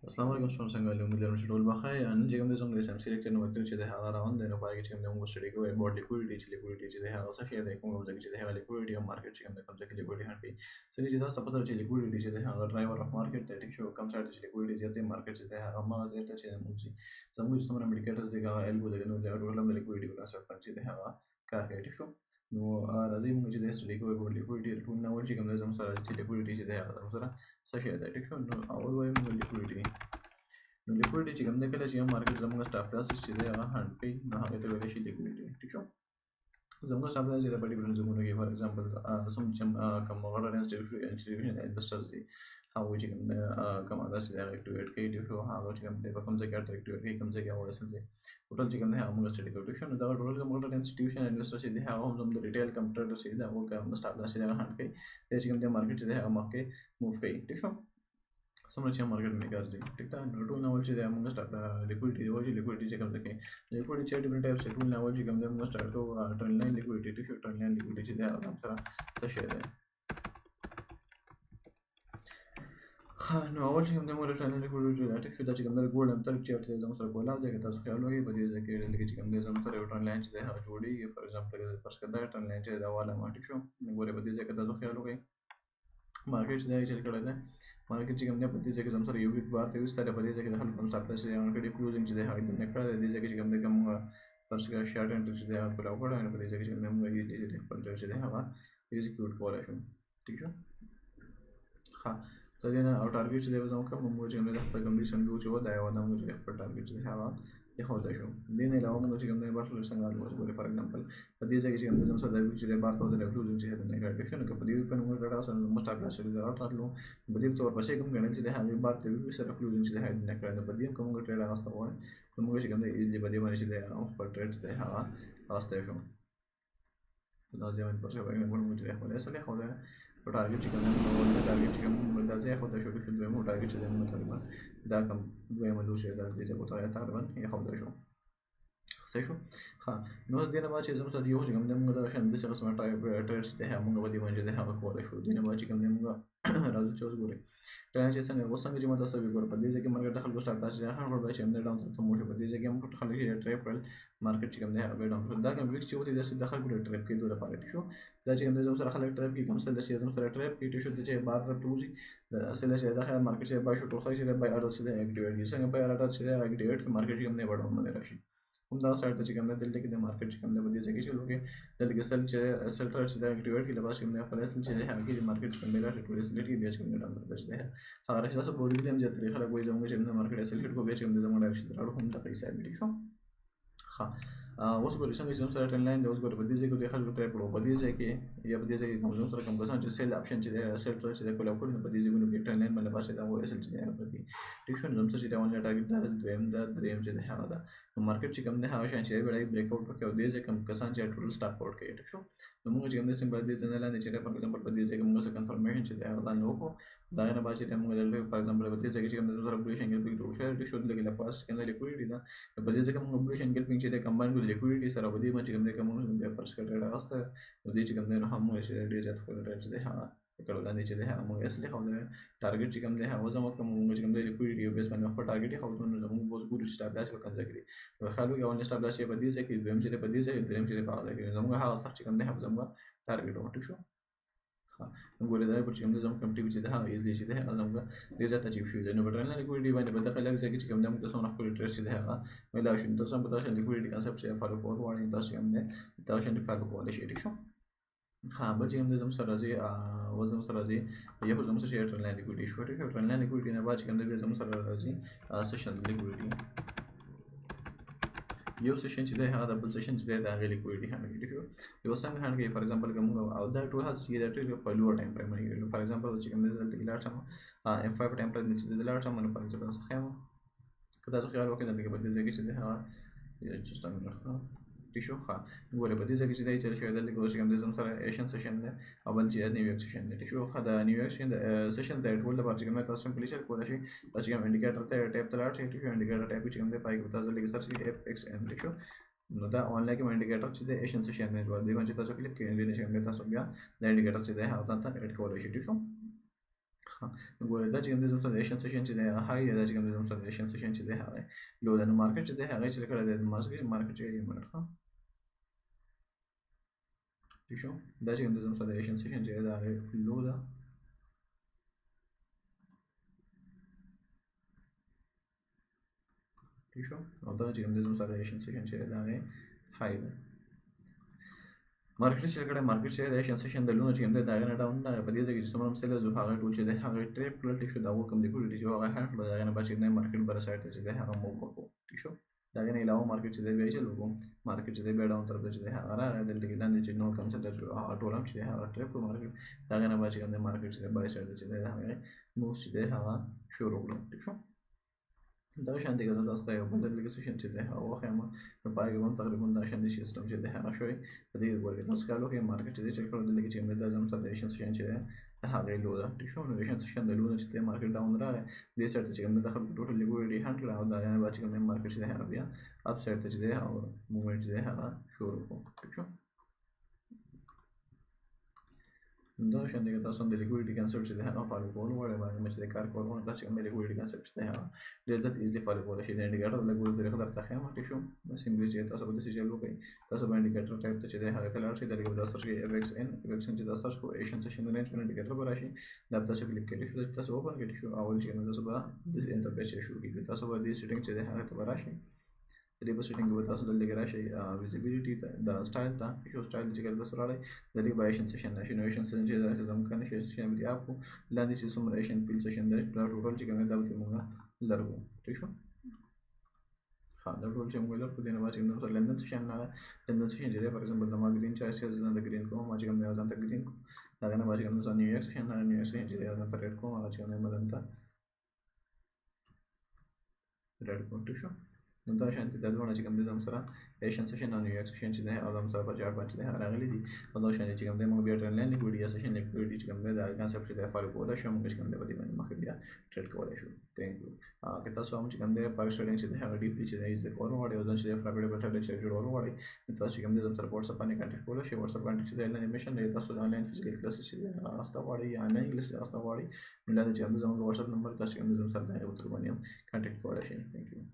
السلام علیکم څنګه څنګه امید لرم چې ټول بخیر نن چې کوم د زموږ د سم سلیکټر نو وکړو چې د هغه روان دی نو پای کې چې کوم د موږ سټډي کوو اباوت لیکویډیټي چې لیکویډیټي چې د هغه څه شی دی کوم ځای چې د هغه لیکویډیټي او مارکیټ چې کوم د کوم ځای کې لیکویډیټي هټي سړي چې تاسو پته چې لیکویډیټي چې د هغه ډرایور اف مارکیټ ته ټیک شو کوم سایت چې لیکویډیټي چې د مارکیټ چې د هغه ما زه ته چې موږ زموږ څومره انډیکیټرز دی هغه الګو دی نو د ټول د لیکویډیټي په کانسپټ باندې د هغه کار کوي ټیک شو نو راځي موږ چې د سټډي کوو اباوت لیکویډیټي ټول نو چې کوم د زموږ سره چې لیکویډیټي چې د هغه سره څه شی دی ټیک شو نو اول وایم لیکویډیټي نو لیکویډیټي چې کوم دی کله چې مارکیټ زموږ سټاپ لاس چې دی هغه هانډ کوي نو هغه ته ویل شي لیکویډیټي ټیک شو زموږ سټاپ لاس چې په ډیفرنٹ زمونږ کې فار ایگزامپل سم چې کوم غوړ انسټیټیوشن انویسټرز دي هغه چې کوم کوم انداز چې اکټیویټ کوي ټیک شو هغه چې کوم دی په کوم ځای کې اکټیویټ کوي کوم ځای کې هغه اصل دی ټوټل چې کوم دی هغه موږ سټډي کوو ټیک شو نو دا ټوټل کوم غوړ انسټیټیوشن انویسټرز دي هغه هم زموږ د ریټیل کمپیوټر چې دا هغه کوم سټاپ لاس چې هغه هانډ کوي چې کوم دی مارکیټ چې دی هغه مخکې موو کوي ټیک شو څومره چې مارکیټ میکرز دي ټیک ده نو ټول ناول چې د موږ سټاپ لیکویډیټي دی چې لیکویډیټي چې کوم ځای کې لیکویډیټي چې ډیفرنٹ ټایپس ټول ناول چې کوم دی موږ سټارټ کوو ټرن لاین لیکویډیټي ټیک شو ټرن لاین لیکویډیټي چې دی هغه سره څه شی دی نو اول چې کوم دی موږ ټرن لاین لیکویډیټي ټیک شو دا چې کوم دی ګولډ هم تر چې زموږ سره کولاو دی که تاسو خیال وکړئ په دې ځای کې لکه چې کوم دی زموږ سره یو ټرن لاین چې دی هغه جوړیږي فار ایگزامپل فرض کړه دا ټرن لاین چې دا والا ما ټیک شو ګوره په دې ځای کې تاسو خیال وکړئ مارکیټ چې دی چل کړی دی مارکیټ چې کوم دی په دې ځای کې زموږ سره یو ویک بار ته وستاره په دې ځای کې د خلکو سټاپ لاس یې کړی کلوزینګ چې دی هغه د نه کړی دې ځای کې چې کوم دی کوم فرض کړه شارټ انټر چې دی هغه کولاو کړی نو په دې ځای کې چې موږ یې دې خپل ټریډ چې دی هغه ایگزیکیوټ کولای شو ٹھیک شو ها دا نه او ټارګټ چې دی زموږ کوم موږ چې موږ خپل کمپلیشن ویو چې ودا یو دا موږ خپل ټارګټ چې هغه یې خو دا شو دې نه علاوه موږ چې کوم دی بارسل څنګه الوز فار ایگزامپل په دې ځای کې چې موږ سره د ویو چې بار ته د کلوزینګ چې نه کړی شو نو په دې په موږ ډاټا سره موږ سټاپ لاس چې دا راتلو په دې څور پسې کوم غنل چې د هغه بار ته ویو سره کلوزینګ چې نه کړی نو په دې کوم ټریډ هغه ستو نو موږ چې کوم دی ایزلی په دې باندې چې خپل ټریډ چې هغه واسطه شو دا ځین پر څه وایي موږ چې خپل اصلي خو دا ټارګټ چې کوم نو دا ټارګټ چې کوم دا ځای خو دا شو چې دوی مو ټارګټ چې موږ تقریبا دا کوم دوی مو لوشه دا دې ځای په تاریخ تقریبا یې خو دا شو صحیح شو ها نو دې نه چې زموږ سره یو چې کوم موږ دا شان د څه قسمه ټریډز ته موږ په دې باندې دا هغه کولای شو دې نه چې کوم موږ راځو چې اوس ګوري ټرین چې څنګه وسنګ چې ماته سوي ګور په دې ځای کې مارکیټ خلکو سټاپ لاس چې هغه ورته چې موږ ډاون ته مو شو په دې ځای کې موږ خلک یې ټریپ کړل مارکیټ چې کوم دی هغه ډاون دا کوم ویک چې ودی د څه داخل ګور ټریپ کې دوه لپاره شو دا چې کوم زموږ سره خلک ټریپ کې کوم څه د سیزن سره ټریپ کې چې د چې بار راټوزي اصل چې داخل مارکیټ چې بای شو ټول خای چې بای اډر چې اکټیویټ کې څنګه بای اډر چې اکټیویټ کې مارکیټ چې کوم دی وډاون باندې راشي هم دا سایت چې کوم دلته کې د مارکیټ چې کوم د بدی ځکه چې لوګي دلته کې سل چې سلټر چې دا اکټیویټ کې لباس کوم نه خپل اصل چې هغه کې د مارکیټ کوم نه راځي ټول سلیټ کې بیا چې کوم نه ډاون راځي هغه راځي تاسو بولی دې هم چې طریقه لګوي زموږ چې د مارکیټ اصل کې کو بیا چې کوم د زموږ ډایرکشن راړو هم د پیسې بیل شو ها اوس ګورئ څنګه چې سره ټرن لاین د اوس ګورئ په دې ځای کې د خلکو ټریپ کړو په دې ځای کې یا په دې ځای کې کوم سره کوم کسان چې سیل اپشن چې سیل چې د کولاو کړو په دې ځای کې ټرن لاین باندې پاسه دا و اصل چې نه پدې ټیک شو نو چې دا ونه ټارګټ دا دویم دا دریم چې هغه دا مارکیټ چې کوم نه هغه شان چې وړای بریک اوټ وکړي او دې ځای کوم کسان چې ټوټل سټاپ آوټ کوي ټیک شو نو موږ چې کوم سیمبل دې ځنه لاندې چې په ایگزامپل په دې ځای کې موږ څه کنفرمیشن چې دا غوښتل نو کو دا نه باندې چې موږ دلته پر ایگزامپل په دې ځای کې کوم سره بلیشن کې جوړ شوی ټیک شو دغه لپاره څنګه لیکویډیټي دا په دې ځای کې موږ بلیشن کې چې کمباین کو لیکویډیټي سره په دې باندې کوم کوم د پرس کټه راځه نو دې چې کوم نه هم چې ډېر ځات خو راځي ده ها کله لاندې چې ده موږ اصلي خو نه ټارګټ چې کوم ده هغه زموږ کوم چې کوم د لیکویډیټي بیس باندې خپل ټارګټ خو نو موږ بوز ګورو سټاپ لاس وکړو ځکه نو خالو یو نه سټاپ لاس په دې ځکه دویم چې په دې ځکه دریم چې په هغه کې موږ هغه څه چې کوم ده هم زموږ ټارګټ وټو شو نو ګورې دا په چې کوم زموږ کم ټي وی چې ده هغه ایزلی چې ده هغه زموږ ډېر ځات چې شو نو بټرن لیکویډیټي باندې په دغه لږ ځکه چې کوم ده موږ تاسو نه خپل ټریډ چې ده هغه ولا شو تاسو هم تاسو لیکویډیټي کانسپټ چې فالو کوو وړاندې تاسو هم نه تاسو نه فالو کولای شئ ټیک شو ها بل چې کوم زموږ سره راځي وزم سره راځي یو زموږ سره ټرن لاین لیکویډیټي شو ټیک ټرن لاین لیکویډیټي نه بعد چې کوم ده زموږ سره راځي سیشنز لیکویډیټي یو سیشن چې دی هغه د بل سیشن چې دی د هغې لیکویډیټي هانډل کوي شو یو څنګه هانډل کوي فار ایگزامپل کوم او دا ټول هڅه چې دا ټول په لوړ ټایم فریم باندې فار ایگزامپل چې کوم دی دلته کې لاړ شم M5 ټایم فریم چې دی لاړ شم نو فار ایگزامپل څه خیال که تاسو خیال وکړئ دلته کې په دې ځای کې چې دی هغه جسټ ټیک شو ښه ګورئ په دې ځای کې چې دی چل شوی دلته کې چې کوم دی زموږ سره ایشن سیشن دی او بل چې نیویارک سیشن دی ټیک شو ښه د نیویارک سیشن ته ټول لپاره چې کوم تاسو سمپلی چل کولی شئ دا چې کوم انډیکیټر ته ټیپ ته لاړ شئ ټیک شو انډیکیټر ټیپ چې کوم دی پای کې تاسو لږ سرچ کړئ FXN ټیک شو نو دا آنلاین کې انډیکیټر چې د ایشن سیشن دی ور دی باندې تاسو کلیک کړئ دې نشم تاسو بیا د انډیکیټر چې دی هغه ځان ته اډ کولای شئ ټیک شو ها ګوره دا چې کوم دی زموږ سره د ایشن سیشن چې دی هغه هاي دی، دا چې کوم دی زموږ سره د ایشن سیشن چې دی هغه لو دی. نو مارکیټ چې دی هغه چې کړی دی مارکیټ چې یو منټ ها ٹھیک شو. دا چې کوم دی زموږ سره د ایشن سیشن چې دی دا هغه لو ده ٹھیک شو. او دا چې کوم دی زموږ سره د ایشن سیشن چې دی دا هغه هاي ده. مارکیټ چې کړه مارکیټ چې د ایشن سیشن د لونو چې کوم دی دا هغه نه ډاون نه په دې ځای کې چې څومره سیلز او هغه ټول چې دی هغه ټریپ کړل ټیک شو. دا کوم لیکوډیټي چې هغه هاند دا هغه نه بچی نه مارکیټ بر سایت ته چې دی هغه موو وکړو ٹھیک شو. دا هغه نه علاوه مارکیټ چې دی بیا چې لوګو مارکیټ چې دی بیا ډاون طرف ته چې دی هغه راغی دلته کې لاندې چې نو کم څه درځو هغه ټول هم چې دی هغه ټریپ کړو مارکیټ دا هغه نه بچی کوم دی مارکیټ چې دی بای سایت چې دی هغه موو چې دی هغه شروع کړو ٹھیک شو. دا شانتي کې تاسو ته یو بل اپلیکیشن چې دی هغه واخیمه په پای کې هم تقریبا دا شانتي سیستم چې دی هغه شوی په دې ورګه تاسو کالو کې مارکیټ چې چیک کړو دلته چې موږ د زم سره ایشن سیشن چې دی هغه لو ده ټیک شو. نو ایشن سیشن د لو چې مارکیټ ډاون راغی دې سایت چې موږ داخل ټوټل لیکوډیټي هاند کړو دا نه بچ کوم مارکیټ چې دی هغه بیا اپ سایت ته چې دی هغه موومنت چې دی هغه شروع کړو ټیک شو. دا شانتي کې تاسو هم د لیکوډیټي کنسپټ چې دی هغه فالو کول غواړئ باندې چې د کار کول غواړئ تاسو هم د لیکوډیټي کنسپټ چې دی هغه ډېر زیات ایزلی فالو کولی شئ. د انډیکیټر د لیکوډ طریقه درته ښیم ټیک شو. سمپلی چې تاسو به داسې چل وکړئ تاسو به انډیکیټر ټایپ ته چې دی هغه ته لاړ شئ دلته به دا سرچ کوئ اف ایکس ان چې دا سرچ کوئ ایشن سیشن رینج کې انډیکیټر به راشي دا تاسو کلیک کړئ شو تاسو اوپن کړئ شو اول چې تاسو به د انټرفیس شروع کړئ تاسو به د سیټینګ چې دی هغه ته راشئ دې په سیټینګ کې تاسو دلته راشئ ویزیبিলিټي ته دا سټایل ته شو سټایل چې کله تاسو راړئ د دې بایشن سیشن نشینویشن سیشن چې دا زم کنه سیشن دی اپ لاندې چې سم ریشن فیل سیشن دا ټوټل چې کومه دا به موږ لرو ٹھیک شو. ها دا ټول چې موږ لرو په دې نه باندې نو لندن سیشن نه لندن سیشن چې فار ایگزامپل دا ما ګرین چایس چې زنده ګرین کوم ما چې کوم نه ځان ته ګرین دا نه باندې کوم ځان نیویارک سیشن نه نیویارک سیشن چې ځان ته ریډ کوم ما چې کوم نه ځان ته ریډ کوم ٹھیک شو. نو دا شانتي د دوه چې کوم د زم سره ایشن سیشن او نیویارک سیشن چې دی او زم سره په چارت باندې دی راغلي دي او دا شانتي چې کوم د موږ بیا ټرن لاین لیکوډیټي سیشن لیکوډیټي چې کوم د کنسپټ چې دی فالو کولای شو موږ چې کوم د باندې مخکې بیا ټریډ کولای شو. ثانک یو. که تاسو هم چې کوم د پارک سټډینګ چې دی هغه ډیپلی چې دی زده کول غواړئ او ځان چې فراګډ بیٹر چې جوړول غواړئ تاسو چې کوم د زم سره واتساپ باندې کانټیکټ کولای شئ. واتساپ کانټیکټ چې دی انیمیشن دی تاسو آنلاین فزیکل کلاسز چې دی استا غواړئ یا آنلاین کلاس استا غواړئ نو دا چې کوم د زم واتساپ نمبر تاسو کوم د زم سره دی او تر باندې کانټیکټ کولای شئ. ثانک یو.